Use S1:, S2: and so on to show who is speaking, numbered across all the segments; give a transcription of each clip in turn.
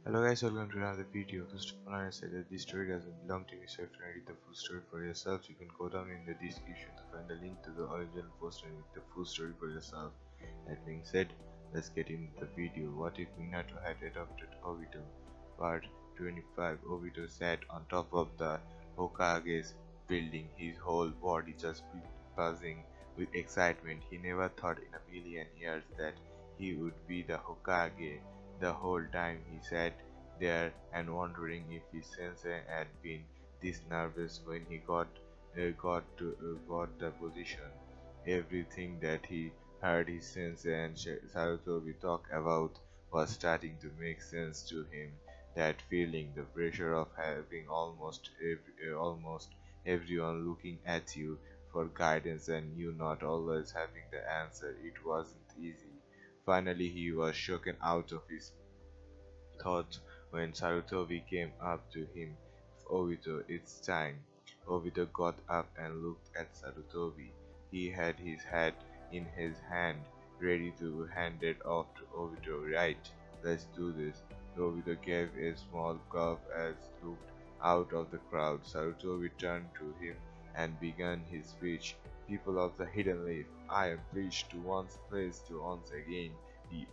S1: Hello guys, welcome to another video. First of all, I say that this story doesn't belong to me, so if you want to read the full story for yourself, you can go down in the description to find the link to the original post and read the full story for yourself. That being said, let's get into the video. What if Minato had adopted Obito? Part 25. Obito sat on top of the Hokage's building, his whole body just buzzing with excitement. He never thought in a million years that he would be the Hokage. The whole time he sat there and wondering if his sensei had been this nervous when he got the position. Everything that he heard his sensei and Sarutobi talk about was starting to make sense to him. That feeling, the pressure of having almost everyone looking at you for guidance and you not always having the answer, it wasn't easy. Finally, he was shaken out of his thoughts when Sarutobi came up to him. Obito, it's time. Obito got up and looked at Sarutobi. He had his hat in his hand, ready to hand it off to Obito. Right, let's do this. Obito gave a small cough as looked out of the crowd. Sarutobi turned to him and began his speech. People of the Hidden Leaf, I am pleased to once again be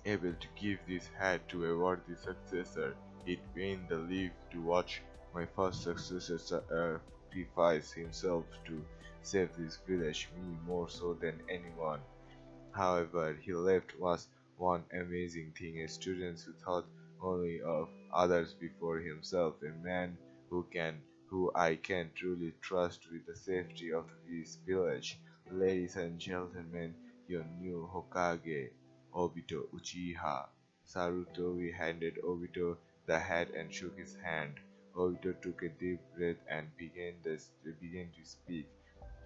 S1: able to give this hat to a worthy successor. It pained the leaf to watch my first successor sacrifice himself to save this village, me more so than anyone. However, he left was one amazing thing, a student who thought only of others before himself, a man who I can truly trust with the safety of his village. Ladies and gentlemen, your new Hokage, Obito Uchiha. Sarutobi handed Obito the hat and shook his hand. Obito took a deep breath and began to speak.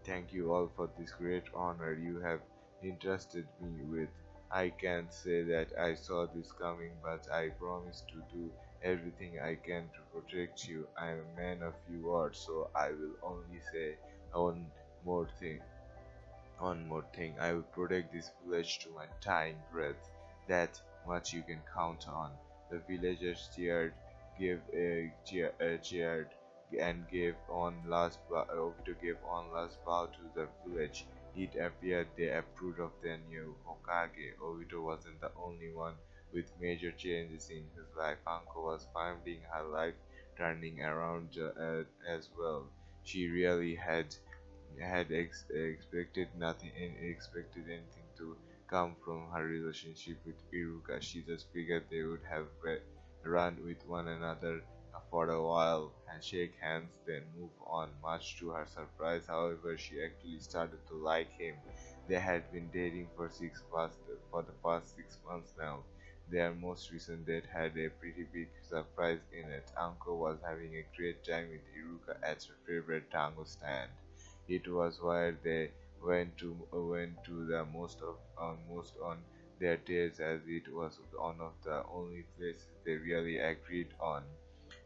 S1: Thank you all for this great honor you have entrusted me with. I can't say that I saw this coming, but I promise to do everything I can to protect you. I am a man of few words, so I will only say one more thing. I will protect this village to my dying breath. That much you can count on. The villagers cheered, and gave one last bow. Obito gave one last bow to the village. It appeared they approved of their new Hokage. Obito wasn't the only one with major changes in his life. Anko was finding her life turning around as well. She really expected anything to come from her relationship with Iruka. She just figured they would have run with one another for a while and shake hands, then move on. Much to her surprise, however, she actually started to like him. They had been dating for the past 6 months now. Their most recent date had a pretty big surprise in it. Uncle was having a great time with Iruka at her favorite tango stand. It was where they went to the most on their dates, as it was one of the only places they really agreed on.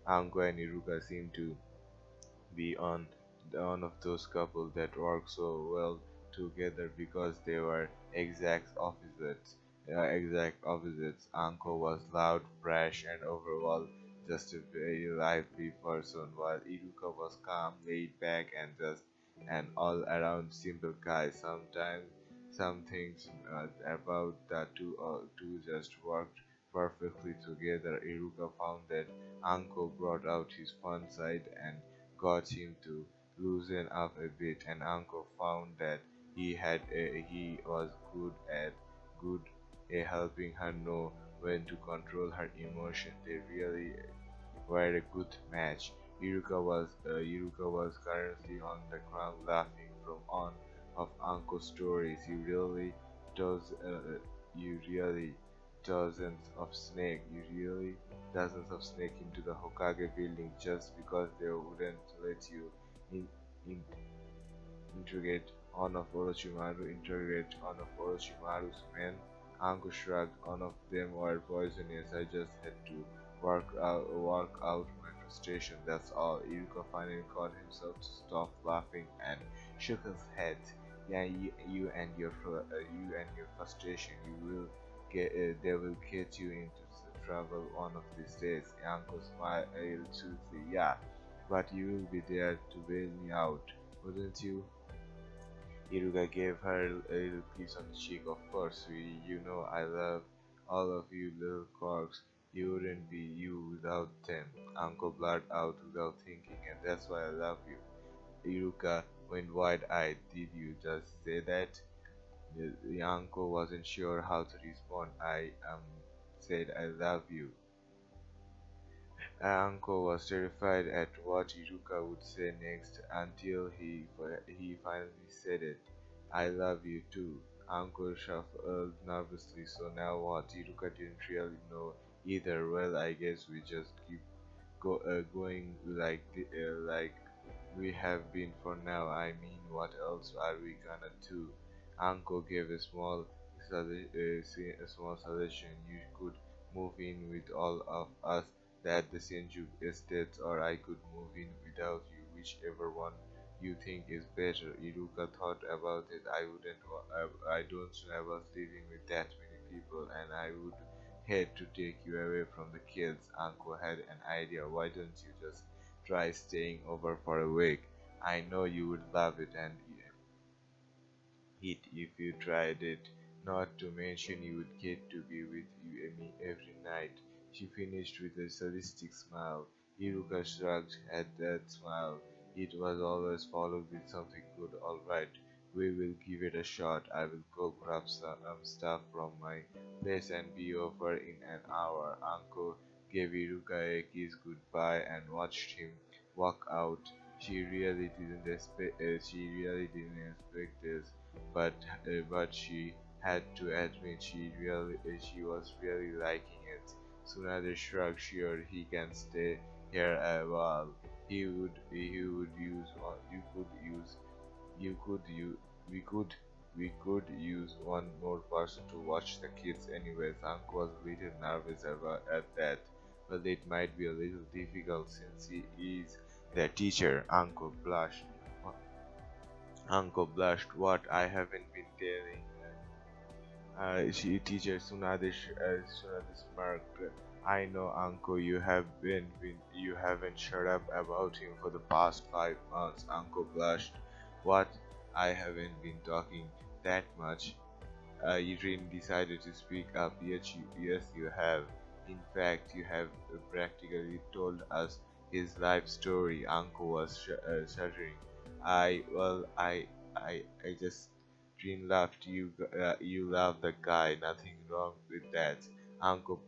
S1: Anko and Iruka seemed to be on one of those couples that work so well together because they were exact opposites. Anko was loud, brash, and overall just a very lively person, while Iruka was calm, laid back, and just an all-around simple guy. Sometimes some things about the two just worked perfectly together. Iruka found that Anko brought out his fun side and got him to loosen up a bit, and Anko found that he was good at helping her know when to control her emotion. They really were a good match. Iruka was currently on the ground laughing from one of Anko's stories. You really dozens of snake into the Hokage building just because they wouldn't let you in, in, interrogate one of Orochimaru's men. Anko shrugged. None of them were poisonous. I just had to work out my frustration. That's all. Iruka finally got himself to stop laughing and shook his head. Yeah, you and your frustration. They will get you into travel one of these days. Yanko smiled sweetly. Yeah, but you will be there to bail me out, wouldn't you? Iruka gave her a little kiss on the cheek. Of course, sweetie, you know I love all of you little corks. You wouldn't be you without them. Uncle blurted out without thinking, and that's why I love you. Iruka went wide-eyed. Did you just say that? The uncle wasn't sure how to respond. I said I love you. Uncle was terrified at what Iruka would say next until he finally said it. I love you too. Uncle shuffled nervously. So now what? Iruka didn't really know either. Well, I guess we just keep going like we have been for now. I mean, what else are we gonna do? Uncle gave a small suggestion. You could move in with all of us at the Senju estate, or I could move in without you, whichever one you think is better. Iruka thought about it. I don't know about living with that many people, and I would hate to take you away from the kids. Uncle had an idea. Why don't you just try staying over for a week? I know you would love it and eat if you tried it. Not to mention you would get to be with you and me every night. She finished with a sadistic smile. Iruka shrugged at that smile. It was always followed with something good. All right, we will give it a shot. I will go grab some stuff from my place and be over in an hour. Uncle gave Iruka a kiss goodbye and watched him walk out. She really didn't expect this, but she had to admit she was really liking it. Tsunade shrugged. Sure, he can stay here a while. He would use one. You could use we could we could use one more person to watch the kids anyways. Uncle was a little nervous about at that, but it might be a little difficult since he is the teacher. Uncle blushed. What I haven't been telling. She teacher Sunade smirked. I know, Uncle. You haven't shut up about him for the past 5 months. Uncle blushed. What? I haven't been talking that much. Eugene decided to speak up. Yes, you have. In fact, you have practically told us his life story. Uncle was shuddering. I just Jean laughed. You love the guy. Nothing wrong with that. Uncle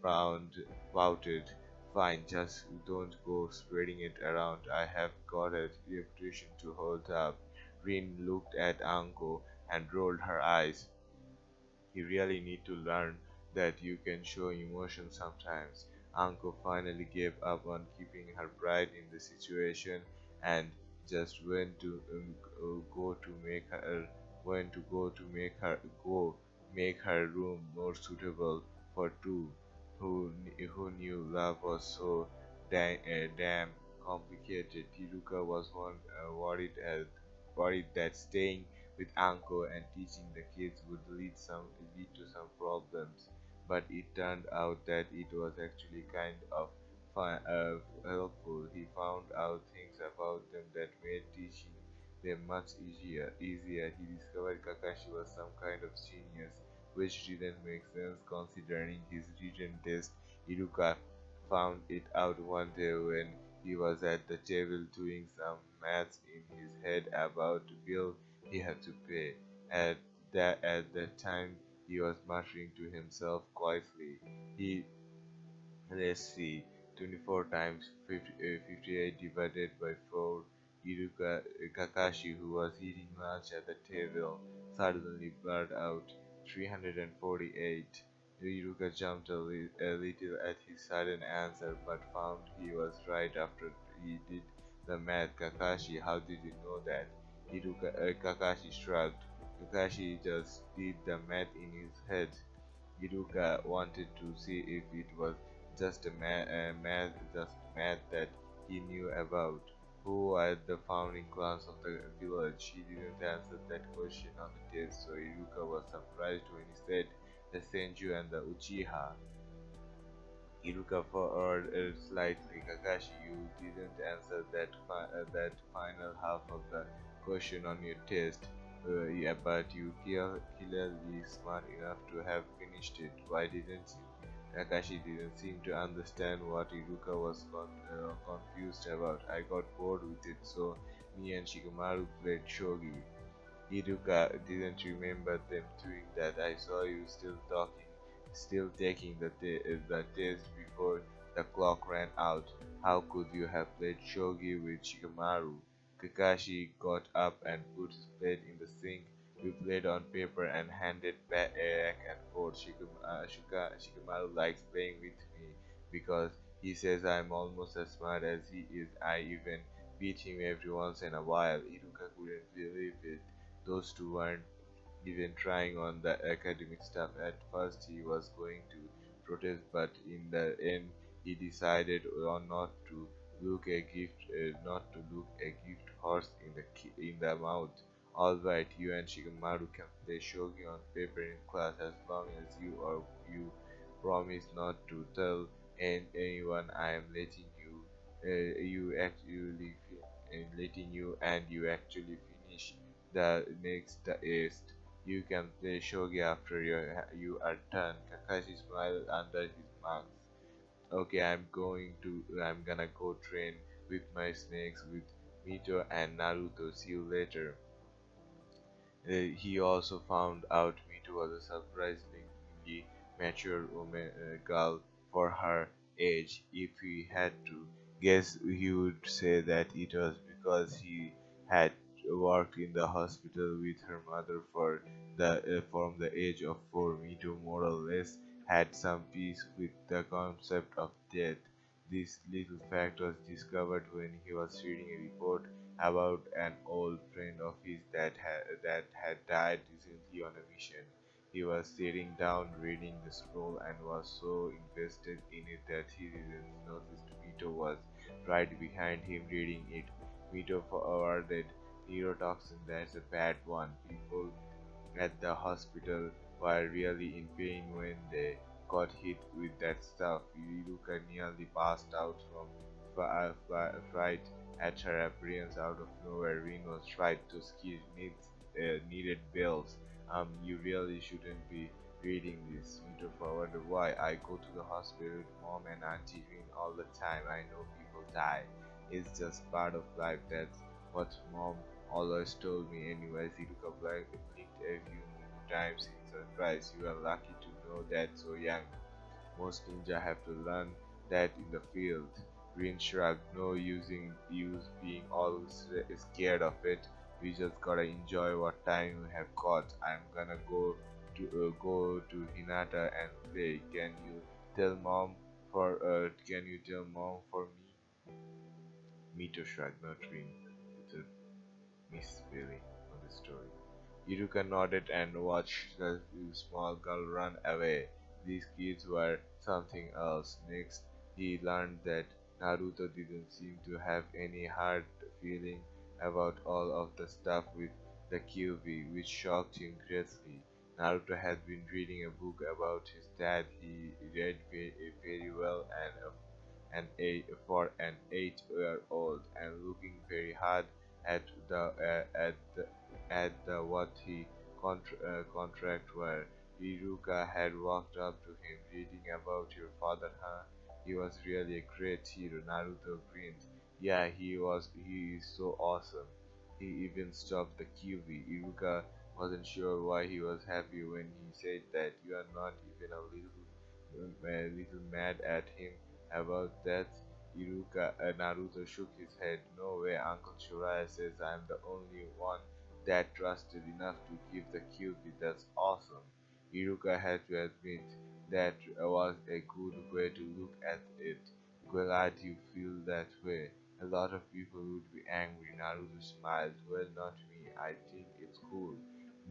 S1: pouted. Fine, just don't go spreading it around. I have got a reputation to hold up. Rin looked at Uncle and rolled her eyes. You really need to learn that you can show emotion sometimes. Uncle finally gave up on keeping her pride in the situation and just go to make her went to go to make her room more suitable for two who knew love was so damn complicated. Tiruka was worried that staying with uncle and teaching the kids would lead to some problems, but it turned out that it was actually kind of helpful. He found out things about them that made teaching them much easier. He discovered Kakashi was some kind of genius, which didn't make sense considering his written test. Iruka found it out one day when he was at the table doing some maths in his head about the bill he had to pay. At that time he was muttering to himself quietly. He Let's see, 24 times 58 divided by 4. Kakashi, who was eating lunch at the table, suddenly blurted out 348. Iruka jumped a little at his sudden answer, but found he was right after he did the math. Kakashi, how did you know that? Kakashi shrugged. Kakashi just did the math in his head. Iruka wanted to see if it was just math that he knew about. Who were the founding clans of the village? He didn't answer that question on the test, so Iruka was surprised when he said the Senju and the Uchiha. Iruka forwarded slightly. Kakashi, you didn't answer that final half of the question on your test. Yeah, but you clearly smart enough to have finished it. Why didn't you? Kakashi didn't seem to understand what Iruka was confused about. I got bored with it, so me and Shikamaru played shogi. Iruka didn't remember them doing that. I saw you still taking the test before the clock ran out. How could you have played shogi with Shikamaru? Kakashi got up and put his plate in the sink. We played on paper and handed back and forth. Shikamaru likes playing with me because he says I'm almost as smart as he is. I even beat him every once in a while. Iruka couldn't believe it. Those two weren't even trying on the academic stuff. At first, he was going to protest, but in the end, he decided not to not to look a gift horse in the mouth. All right, you and Shikamaru can play shogi on paper in class as long as you promise not to tell anyone. I am letting you and you actually finish the next test. You can play shogi after you are done. Kakashi smiled under his mask. Okay, I'm gonna go train with my snakes with Mito and Naruto. See you later. He also found out Mito was a surprisingly mature girl for her age. If he had to guess, he would say that it was because he had worked in the hospital with her mother from the age of 4. Mito more or less had some peace with the concept of death. This little fact was discovered when he was reading a report about an old friend of his that had died recently on a mission. He was sitting down reading the scroll and was so invested in it that he didn't notice Mito was right behind him reading it. Mito forwarded neurotoxin, that's a bad one. People at the hospital were really in pain when they got hit with that stuff. Iruka nearly passed out from fright at her appearance out of nowhere. Rin was right. Those kids needed bells. You really shouldn't be reading this. Mito forwarded, why? I go to the hospital with mom and auntie Rin all the time. I know people die. It's just part of life. That's what mom always told me. Anyways, Iruka blinked a few times in surprise. You are lucky to know that so young. Most ninja have to learn that in the field. Rin shrugged, no use being all scared of it. We just gotta enjoy what time we have got. I'm gonna go to Hinata and play. Can you tell mom for me? Mito shrugged, not Rin. It's a misspelling on the story. Iruka nodded and watched the small girl run away. These kids were something else. Next, he learned that Naruto didn't seem to have any hard feeling about all of the stuff with the Kyuubi, which shocked him greatly. Naruto had been reading a book about his dad. He read very well for an 8-year-old and looking very hard at the what he contract were. Iruka had walked up to him, reading about your father, huh? He was really a great hero. Naruto grinned. Yeah, he was. He is so awesome. He even stopped the QB. Iruka wasn't sure why he was happy when he said that. You are not even a little mad at him about that. Naruto shook his head. No way, Uncle Shuraya says I'm the only one that trusted enough to give the QB. That's awesome. Iruka had to admit that was a good way to look at it. Glad you feel that way. A lot of people would be angry. Naruto smiled. Well, not me. I think it's cool.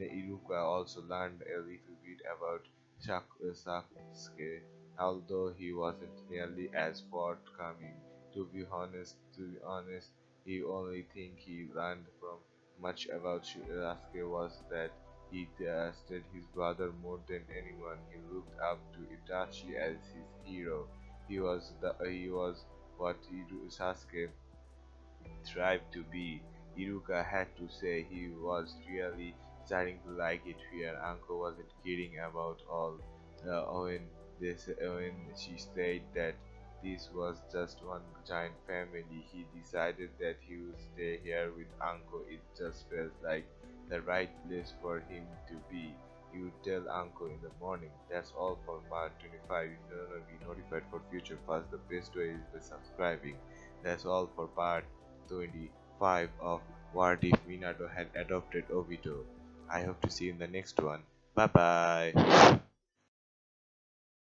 S1: Iruka also learned a little bit about Sasuke, although he wasn't nearly as forthcoming. To be honest, the only thing he learned from much about Sasuke was that he trusted his brother more than anyone. He looked up to Itachi as his hero. he was what Sasuke strived to be. Iruka had to say he was really starting to like it here. Uncle wasn't kidding about all when she said that this was just one giant family. He decided that he would stay here with Uncle. It just felt like the right place for him to be. He would tell Uncle in the morning. That's all for part 25. If you want to be notified for future parts, the best way is by subscribing. That's all for part 25 of What If Minato Had Adopted Obito. I hope to see you in the next one. Bye bye.